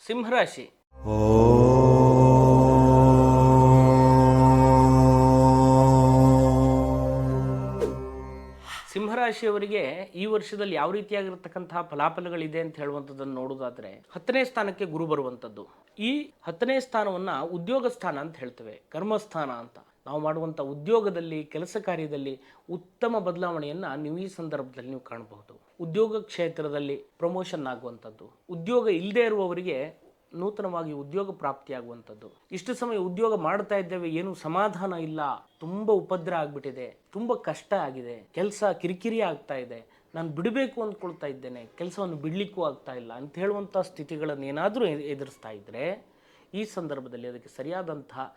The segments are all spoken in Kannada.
ಸಿಂಹರಾಶಿ. ಸಿಂಹರಾಶಿಯವರಿಗೆ ಈ ವರ್ಷದಲ್ಲಿ ಯಾವ ರೀತಿಯಾಗಿರ್ತಕ್ಕಂತಹ ಫಲಾಫಲಗಳಿದೆ ಅಂತ ಹೇಳುವಂಥದ್ದನ್ನು ನೋಡೋದಾದ್ರೆ 10ನೇ ಸ್ಥಾನಕ್ಕೆ ಗುರು ಬರುವಂಥದ್ದು. ಈ 10ನೇ ಸ್ಥಾನವನ್ನ ಉದ್ಯೋಗ ಸ್ಥಾನ ಅಂತ ಹೇಳ್ತೇವೆ, ಕರ್ಮಸ್ಥಾನ ಅಂತ. ನಾವು ಮಾಡುವಂಥ ಉದ್ಯೋಗದಲ್ಲಿ, ಕೆಲಸ ಕಾರ್ಯದಲ್ಲಿ ಉತ್ತಮ ಬದಲಾವಣೆಯನ್ನು ನೀವು ಈ ಸಂದರ್ಭದಲ್ಲಿ ನೀವು ಕಾಣಬಹುದು. ಉದ್ಯೋಗ ಕ್ಷೇತ್ರದಲ್ಲಿ ಪ್ರಮೋಷನ್ ಆಗುವಂಥದ್ದು, ಉದ್ಯೋಗ ಇಲ್ಲದೆ ಇರುವವರಿಗೆ ನೂತನವಾಗಿ ಉದ್ಯೋಗ ಪ್ರಾಪ್ತಿಯಾಗುವಂಥದ್ದು. ಇಷ್ಟು ಸಮಯ ಉದ್ಯೋಗ ಮಾಡ್ತಾ ಇದ್ದೇವೆ, ಏನು ಸಮಾಧಾನ ಇಲ್ಲ, ತುಂಬ ಉಪದ್ರ ಆಗಿಬಿಟ್ಟಿದೆ, ತುಂಬ ಕಷ್ಟ ಆಗಿದೆ, ಕೆಲಸ ಕಿರಿಕಿರಿ ಆಗ್ತಾ ಇದೆ, ನಾನು ಬಿಡಬೇಕು ಅಂದ್ಕೊಳ್ತಾ ಇದ್ದೇನೆ, ಕೆಲಸವನ್ನು ಬಿಡಲಿಕ್ಕೂ ಆಗ್ತಾ ಇಲ್ಲ ಅಂತ ಹೇಳುವಂಥ ಸ್ಥಿತಿಗಳನ್ನು ಏನಾದರೂ ಎದುರಿಸ್ತಾ ಇದ್ದರೆ ಈ ಸಂದರ್ಭದಲ್ಲಿ ಅದಕ್ಕೆ ಸರಿಯಾದಂತಹ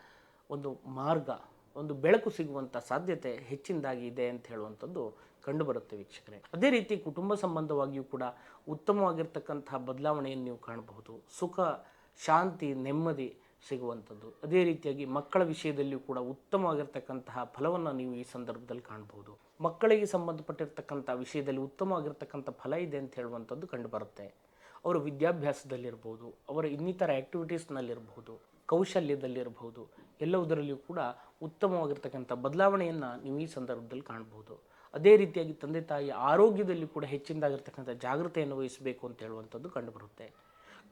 ಒಂದು ಮಾರ್ಗ, ಒಂದು ಬೆಳಕು ಸಿಗುವಂಥ ಸಾಧ್ಯತೆ ಹೆಚ್ಚಿನದಾಗಿ ಇದೆ ಅಂತ ಹೇಳುವಂಥದ್ದು ಕಂಡುಬರುತ್ತೆ ವೀಕ್ಷಕರೇ. ಅದೇ ರೀತಿ ಕುಟುಂಬ ಸಂಬಂಧವಾಗಿಯೂ ಕೂಡ ಉತ್ತಮವಾಗಿರ್ತಕ್ಕಂತಹ ಬದಲಾವಣೆಯನ್ನು ನೀವು ಕಾಣಬಹುದು. ಸುಖ, ಶಾಂತಿ, ನೆಮ್ಮದಿ ಸಿಗುವಂಥದ್ದು. ಅದೇ ರೀತಿಯಾಗಿ ಮಕ್ಕಳ ವಿಷಯದಲ್ಲಿಯೂ ಕೂಡ ಉತ್ತಮವಾಗಿರ್ತಕ್ಕಂತಹ ಫಲವನ್ನು ನೀವು ಈ ಸಂದರ್ಭದಲ್ಲಿ ಕಾಣಬಹುದು. ಮಕ್ಕಳಿಗೆ ಸಂಬಂಧಪಟ್ಟಿರ್ತಕ್ಕಂಥ ವಿಷಯದಲ್ಲಿ ಉತ್ತಮವಾಗಿರ್ತಕ್ಕಂಥ ಫಲ ಇದೆ ಅಂತ ಹೇಳುವಂಥದ್ದು ಕಂಡುಬರುತ್ತೆ. ಅವರ ವಿದ್ಯಾಭ್ಯಾಸದಲ್ಲಿರ್ಬೋದು, ಅವರ ಇನ್ನಿತರ ಆ್ಯಕ್ಟಿವಿಟೀಸ್ನಲ್ಲಿರ್ಬೋದು, ಕೌಶಲ್ಯದಲ್ಲಿರಬಹುದು, ಎಲ್ಲವುದರಲ್ಲಿಯೂ ಕೂಡ ಉತ್ತಮವಾಗಿರ್ತಕ್ಕಂಥ ಬದಲಾವಣೆಯನ್ನು ನೀವು ಈ ಸಂದರ್ಭದಲ್ಲಿ ಕಾಣಬಹುದು. ಅದೇ ರೀತಿಯಾಗಿ ತಂದೆ ತಾಯಿ ಆರೋಗ್ಯದಲ್ಲಿ ಕೂಡ ಹೆಚ್ಚಿನದಾಗಿರ್ತಕ್ಕಂಥ ಜಾಗೃತೆಯನ್ನು ವಹಿಸಬೇಕು ಅಂತ ಹೇಳುವಂಥದ್ದು ಕಂಡುಬರುತ್ತೆ.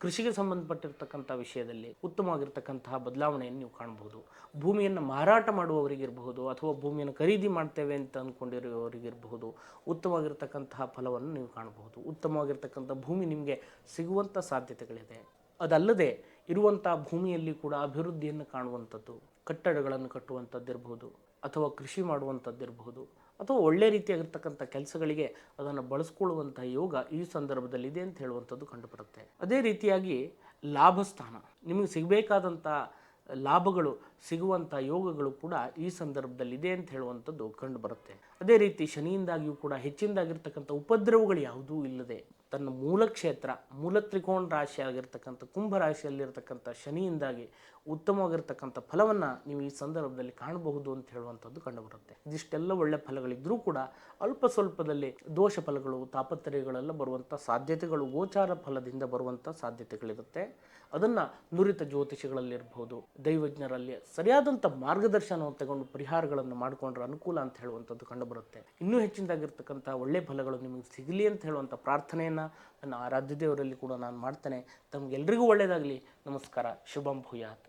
ಕೃಷಿಗೆ ಸಂಬಂಧಪಟ್ಟಿರ್ತಕ್ಕಂಥ ವಿಷಯದಲ್ಲಿ ಉತ್ತಮವಾಗಿರ್ತಕ್ಕಂತಹ ಬದಲಾವಣೆಯನ್ನು ನೀವು ಕಾಣಬಹುದು. ಭೂಮಿಯನ್ನು ಮಾರಾಟ ಮಾಡುವವರಿಗಿರಬಹುದು ಅಥವಾ ಭೂಮಿಯನ್ನು ಖರೀದಿ ಮಾಡ್ತೇವೆ ಅಂತ ಅಂದ್ಕೊಂಡಿರುವವರಿಗಿರಬಹುದು ಉತ್ತಮವಾಗಿರ್ತಕ್ಕಂತಹ ಫಲವನ್ನು ನೀವು ಕಾಣಬಹುದು. ಉತ್ತಮವಾಗಿರ್ತಕ್ಕಂಥ ಭೂಮಿ ನಿಮಗೆ ಸಿಗುವಂಥ ಸಾಧ್ಯತೆಗಳಿದೆ. ಅದಲ್ಲದೆ ಇರುವಂಥ ಭೂಮಿಯಲ್ಲಿ ಕೂಡ ಅಭಿವೃದ್ಧಿಯನ್ನು ಕಾಣುವಂಥದ್ದು, ಕಟ್ಟಡಗಳನ್ನು ಕಟ್ಟುವಂಥದ್ದಿರ್ಬೋದು ಅಥವಾ ಕೃಷಿ ಮಾಡುವಂಥದ್ದಿರ್ಬೋದು ಅಥವಾ ಒಳ್ಳೆ ರೀತಿಯಾಗಿರ್ತಕ್ಕಂಥ ಕೆಲಸಗಳಿಗೆ ಅದನ್ನು ಬಳಸ್ಕೊಳ್ಳುವಂಥ ಯೋಗ ಈ ಸಂದರ್ಭದಲ್ಲಿದೆ ಅಂತ ಹೇಳುವಂಥದ್ದು ಕಂಡುಬರುತ್ತೆ. ಅದೇ ರೀತಿಯಾಗಿ ಲಾಭಸ್ಥಾನ, ನಿಮಗೆ ಸಿಗಬೇಕಾದಂಥ ಲಾಭಗಳು ಸಿಗುವಂಥ ಯೋಗಗಳು ಕೂಡ ಈ ಸಂದರ್ಭದಲ್ಲಿದೆ ಅಂತ ಹೇಳುವಂಥದ್ದು ಕಂಡುಬರುತ್ತೆ. ಅದೇ ರೀತಿ ಶನಿಯಿಂದಾಗಿಯೂ ಕೂಡ ಹೆಚ್ಚಿನದಾಗಿರ್ತಕ್ಕಂಥ ಉಪದ್ರವಗಳು ಯಾವುದೂ ಇಲ್ಲದೆ ತನ್ನ ಮೂಲ ಕ್ಷೇತ್ರ, ಮೂಲ ತ್ರಿಕೋಣ ರಾಶಿ ಆಗಿರ್ತಕ್ಕಂಥ ಕುಂಭ ರಾಶಿಯಲ್ಲಿರ್ತಕ್ಕಂಥ ಶನಿಯಿಂದಾಗಿ ಉತ್ತಮವಾಗಿರ್ತಕ್ಕಂಥ ಫಲವನ್ನು ನೀವು ಈ ಸಂದರ್ಭದಲ್ಲಿ ಕಾಣಬಹುದು ಅಂತ ಹೇಳುವಂಥದ್ದು ಕಂಡುಬರುತ್ತೆ. ಇದಿಷ್ಟೆಲ್ಲ ಒಳ್ಳೆ ಫಲಗಳಿದ್ದರೂ ಕೂಡ ಅಲ್ಪ ಸ್ವಲ್ಪದಲ್ಲಿ ದೋಷ ಫಲಗಳು, ತಾಪತ್ರಯಗಳೆಲ್ಲ ಬರುವಂಥ ಸಾಧ್ಯತೆಗಳು, ಗೋಚಾರ ಫಲದಿಂದ ಬರುವಂಥ ಸಾಧ್ಯತೆಗಳಿರುತ್ತೆ. ಅದನ್ನು ನುರಿತ ಜ್ಯೋತಿಷಿಗಳಲ್ಲಿರ್ಬೋದು, ದೈವಜ್ಞರಲ್ಲಿ ಸರಿಯಾದಂಥ ಮಾರ್ಗದರ್ಶನವನ್ನು ತಗೊಂಡು ಪರಿಹಾರಗಳನ್ನು ಮಾಡಿಕೊಂಡ್ರೆ ಅನುಕೂಲ ಅಂತ ಹೇಳುವಂಥದ್ದು ಕಂಡುಬರುತ್ತೆ. ಇನ್ನೂ ಹೆಚ್ಚಿನದಾಗಿರ್ತಕ್ಕಂಥ ಒಳ್ಳೆ ಫಲಗಳು ನಿಮಗೆ ಸಿಗಲಿ ಅಂತ ಹೇಳುವಂಥ ಪ್ರಾರ್ಥನೆಯನ್ನು ನನ್ನ ಆರಾಧ್ಯ ದೇವರಲ್ಲಿ ಕೂಡ ನಾನು ಮಾಡ್ತೇನೆ. ತಮಗೆಲ್ಲರಿಗೂ ಒಳ್ಳೆಯದಾಗಲಿ. ನಮಸ್ಕಾರ. ಶುಭಂ ಭೂಯಾತ್.